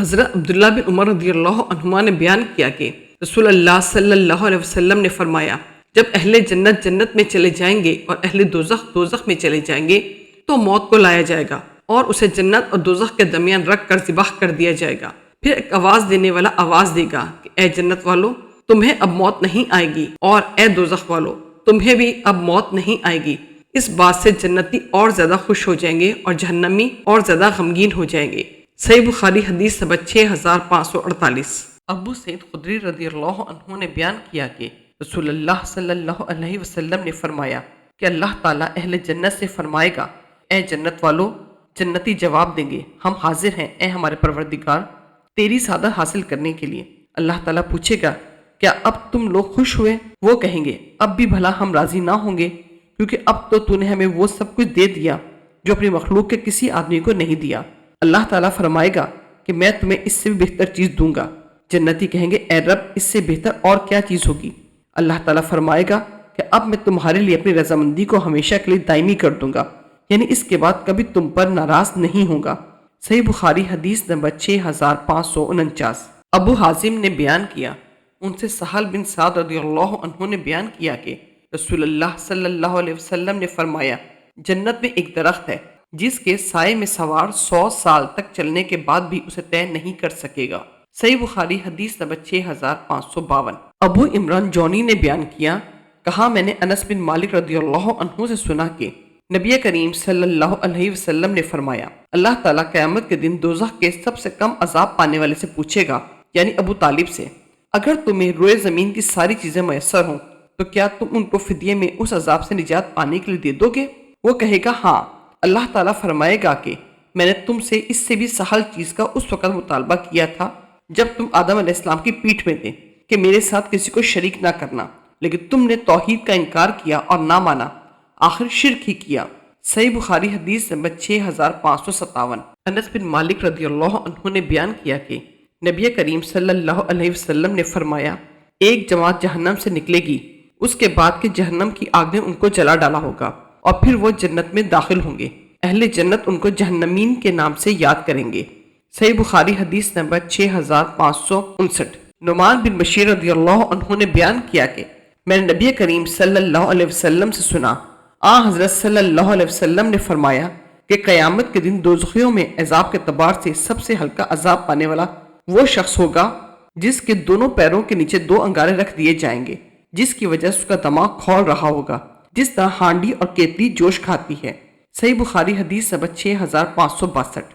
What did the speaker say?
حضرت عبداللہ بن عمر رضی اللہ عنہما نے بیان کیا کہ رسول اللہ صلی اللہ علیہ وسلم نے فرمایا، جب اہل جنت جنت میں چلے جائیں گے اور اہل دوزخ دوزخ میں چلے جائیں گے تو موت کو لایا جائے گا اور اسے جنت اور دوزخ کے درمیان رکھ کر ذبح کر دیا جائے گا۔ پھر ایک آواز دینے والا آواز دے گا کہ اے جنت والو، تمہیں اب موت نہیں آئے گی، اور اے دوزخ والو، تمہیں بھی اب موت نہیں آئے گی۔ اس بات سے جنتی اور زیادہ خوش ہو جائیں گے اور جہنمی اور زیادہ غمگین ہو جائیں گے۔ صحیح بخاری حدیث نمبر 6548۔ ابو سعید خدری رضی اللہ عنہ نے بیان کیا کہ رسول اللہ صلی اللہ علیہ وسلم نے فرمایا کہ اللہ تعالیٰ اہل جنت سے فرمائے گا، اے جنت والو، جنتی جواب دیں گے، ہم حاضر ہیں اے ہمارے پروردگار تیری سعادت حاصل کرنے کے لیے۔ اللہ تعالیٰ پوچھے گا، کیا اب تم لوگ خوش ہوئے؟ وہ کہیں گے، اب بھی بھلا ہم راضی نہ ہوں گے، کیونکہ اب تو نے ہمیں وہ سب کچھ دے دیا جو اپنی مخلوق کے کسی آدمی کو نہیں دیا۔ اللہ تعالیٰ فرمائے گا کہ میں تمہیں اس سے بھی بہتر چیز دوں گا۔ جنتی کہیں گے، اے رب، اس سے بہتر اور کیا چیز ہوگی؟ اللہ تعالیٰ فرمائے گا کہ اب میں تمہارے لیے اپنی رضامندی کو ہمیشہ کے لیے دائمی کر دوں گا، یعنی اس کے بعد کبھی تم پر ناراض نہیں ہوں گا۔ صحیح بخاری حدیث نمبر 6549۔ ابو حازم نے بیان کیا، ان سے سہل بن سعد رضی اللہ عنہ نے بیان کیا کہ رسول اللہ صلی اللہ علیہ وسلم نے فرمایا، جنت میں ایک درخت ہے جس کے سائے میں سوار 100 سال تک چلنے کے بعد بھی اسے طے نہیں کر سکے گا۔ صحیح بخاری حدیث نمبر 6552۔ ابو عمران جونی نے بیان کیا، کہا میں نے انس بن مالک رضی اللہ عنہ سے سنا کہ نبی کریم صلی اللہ علیہ وسلم نے فرمایا، اللہ تعالیٰ قیامت کے دن دوزخ کے سب سے کم عذاب پانے والے سے پوچھے گا، یعنی ابو طالب سے، اگر تمہیں روئے زمین کی ساری چیزیں میسر ہوں تو کیا تم ان کو فدیے میں اس عذاب سے نجات پانے کے لیے دے دو گے؟ وہ کہے گا ہاں۔ اللہ تعالیٰ فرمائے گا کہ میں نے تم سے اس سے بھی سہل چیز کا اس وقت مطالبہ کیا تھا جب تم آدم علیہ السلام کی پیٹھ میں تھے کہ میرے ساتھ کسی کو شریک نہ کرنا، لیکن تم نے توحید کا انکار کیا اور نہ مانا، آخر شرک ہی کیا۔ صحیح بخاری حدیث نمبر 6557۔ انس بن مالک رضی اللہ عنہ نے بیان کیا کہ نبی کریم صلی اللہ علیہ وسلم نے فرمایا، ایک جماعت جہنم سے نکلے گی، اس کے بعد کہ جہنم کی آگ نے ان کو جلا ڈالا ہوگا، اور پھر وہ جنت میں داخل ہوں گے۔ اہل جنت ان کو جہنمین کے نام سے یاد کریں گے۔ صحیح بخاری حدیث نمبر 6559۔ نعمان بن بشیر رضی اللہ عنہ نے بیان کیا کہ میں نے نبی کریم صلی اللہ علیہ وسلم سے سنا، حضرت صلی اللہ علیہ وسلم نے فرمایا کہ قیامت کے دن دوزخیوں میں عذاب کے اعتبار سے سب سے ہلکا عذاب پانے والا وہ شخص ہوگا جس کے دونوں پیروں کے نیچے 2 انگارے رکھ دیے جائیں گے، جس کی وجہ سے اس کا دماغ کھول رہا ہوگا جس طرح ہانڈی اور کیتلی جوش کھاتی ہے۔ صحیح بخاری حدیث نمبر 6562۔